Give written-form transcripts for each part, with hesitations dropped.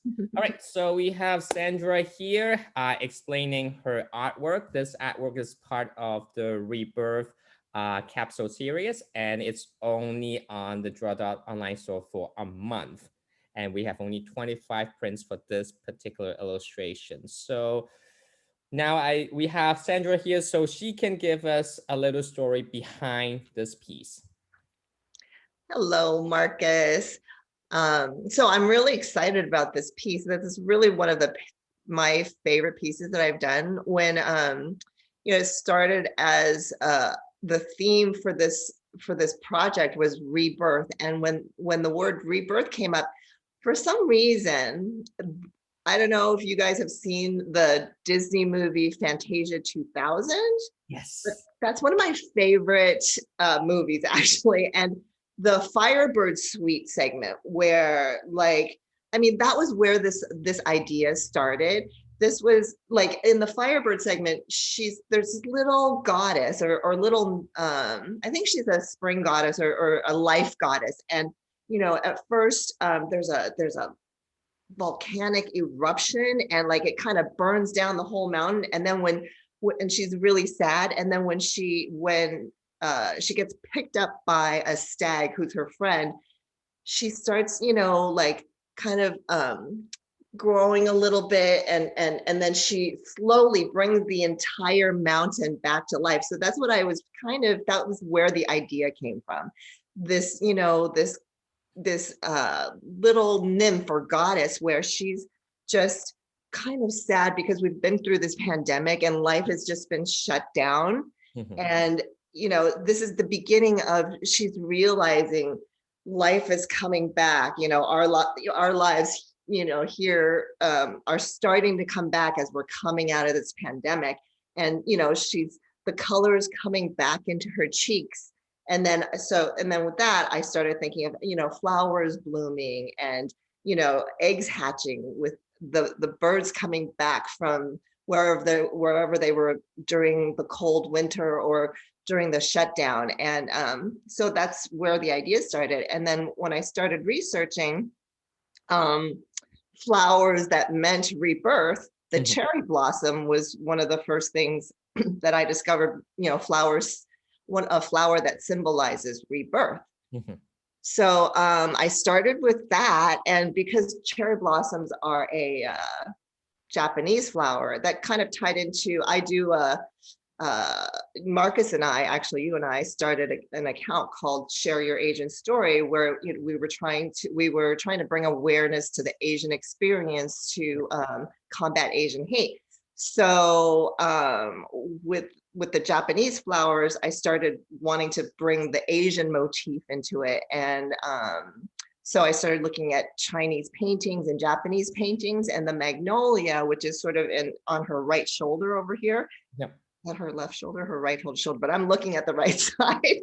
All right, so we have Sandra here explaining her artwork. This artwork is part of the Rebirth capsule series, and it's only on the Draw Dot online store for a month. And we have only 25 prints for this particular illustration. So now we have Sandra here, so she can give us a little story behind this piece. Hello, Marcus. So I'm really excited about this piece. This is really one of my favorite pieces that I've done. When it started as the theme for this project was rebirth, and when the word rebirth came up, for some reason, I don't know if you guys have seen the Disney movie Fantasia 2000, but Yes. that's one of my favorite movies actually. And the Firebird Suite segment where I mean, that was where this idea started. This was like in the Firebird segment, there's this little goddess or little, I think she's a spring goddess or a life goddess. And, at first there's a volcanic eruption and like it kind of burns down the whole mountain. And then and she's really sad. And then when she gets picked up by a stag who's her friend, she starts, like kind of growing a little bit, and then she slowly brings the entire mountain back to life. So that's what that was where the idea came from. This, this little nymph or goddess where she's just kind of sad because we've been through this pandemic and life has just been shut down. And this is the beginning of she's realizing life is coming back. Our lives here are starting to come back as we're coming out of this pandemic. And the color is coming back into her cheeks. And then with that, I started thinking of flowers blooming and eggs hatching, with the birds coming back from wherever they were during the cold winter or during the shutdown. And so that's where the idea started. And then when I started researching flowers that meant rebirth, the cherry blossom was one of the first things that I discovered. A flower that symbolizes rebirth. So I started with that, and because cherry blossoms are a Japanese flower, that kind of tied into, Marcus and I, actually you and I started an account called Share Your Asian Story, where we were trying to bring awareness to the Asian experience to combat Asian hate. So with the Japanese flowers, I started wanting to bring the Asian motif into it. And so I started looking at Chinese paintings and Japanese paintings, and the magnolia, which is sort of on her right shoulder over here. Yep. Not her left shoulder, her right shoulder, but I'm looking at the right side.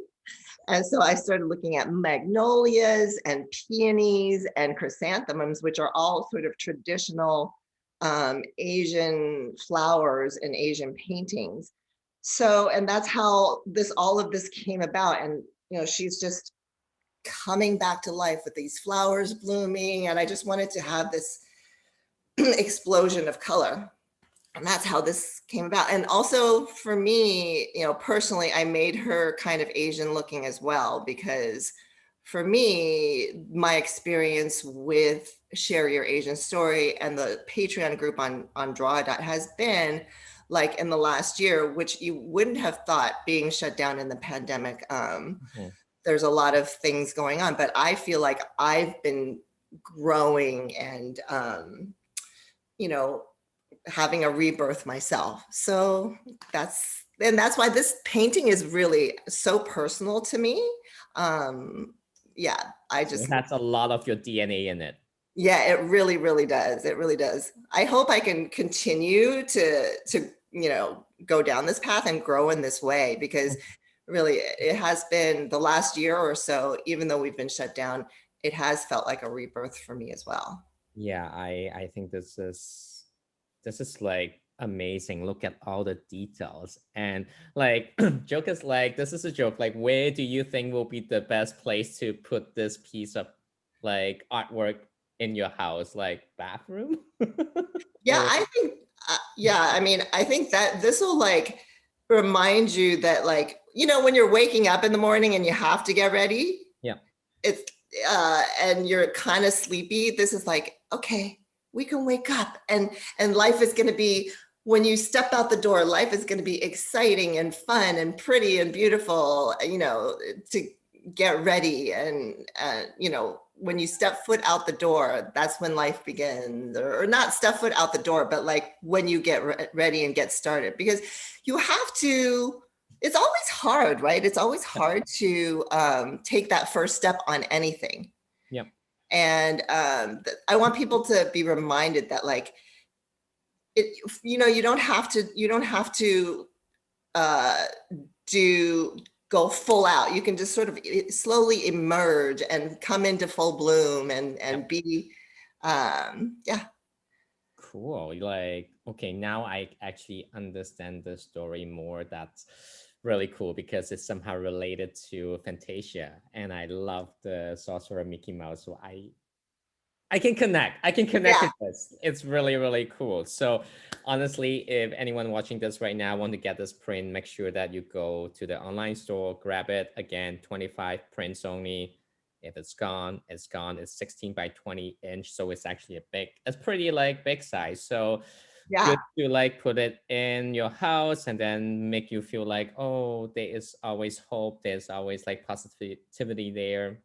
And so I started looking at magnolias and peonies and chrysanthemums, which are all sort of traditional Asian flowers and Asian paintings. So, and that's how all of this came about. And, she's just coming back to life with these flowers blooming. And I just wanted to have this explosion of color. And that's how this came about. And also for me, personally, I made her kind of Asian looking as well, because for me, my experience with Share Your Asian Story and the Patreon group on Drawdot has been like in the last year, which you wouldn't have thought being shut down in the pandemic. There's a lot of things going on, but I feel like I've been growing and, having a rebirth myself. So that's why this painting is really so personal to me. Yeah, it has a lot of your DNA in it. Yeah, it really, really does. It really does. I hope I can continue to go down this path and grow in this way, because really it has been the last year or so, even though we've been shut down, it has felt like a rebirth for me as well. Yeah, I think this is like amazing. Look at all the details. And like joke is like, this is a joke, like where do you think will be the best place to put this piece of like artwork in your house, like bathroom? Yeah, Or I think, yeah, I mean, I think that this will like remind you that like, you know, when you're waking up in the morning and you have to get ready, yeah, it's, and you're kind of sleepy, this is like, okay, we can wake up and life is going to be, when you step out the door, life is going to be exciting and fun and pretty and beautiful, you know, to get ready. And, you know, when you step foot out the door, that's when life begins, or not step foot out the door, but like when you get ready and get started, because you have to, it's always hard, right? It's always yeah, hard to take that first step on anything. yeah, And I want people to be reminded that like, it, you know, you don't have to uh, do go full out. You can just sort of slowly emerge and come into full bloom yeah. and be, yeah. Cool. Like, okay, now I actually understand the story more. That's really cool because it's somehow related to Fantasia, and I love the Sorcerer Mickey Mouse. So I can connect. I can connect Yeah. to this. It's really, really cool. So honestly, if anyone watching this right now want to get this print, make sure that you go to the online store, grab it. Again, 25 prints only. If it's gone, it's gone. It's 16 by 20 inch. So it's actually a big, it's pretty like big size. So Yeah. good to like put it in your house and then make you feel like, oh, there is always hope. There's always like positivity there.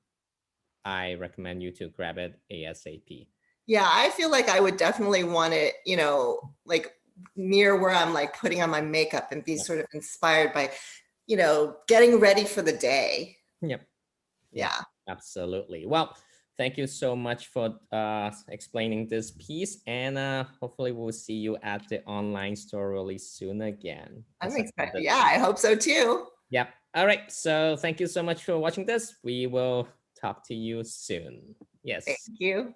I recommend you to grab it ASAP. Yeah. I feel like I would definitely want it, you know, like near where I'm like putting on my makeup and be Yeah. sort of inspired by, you know, getting ready for the day. Yep. Yeah, Yeah. absolutely. Well, thank you so much for explaining this piece, and hopefully we'll see you at the online store really soon again. I'm As I said, excited. Yeah. I hope so too. yep. All right. So thank you so much for watching this. We will talk to you soon. Thank Yes. you.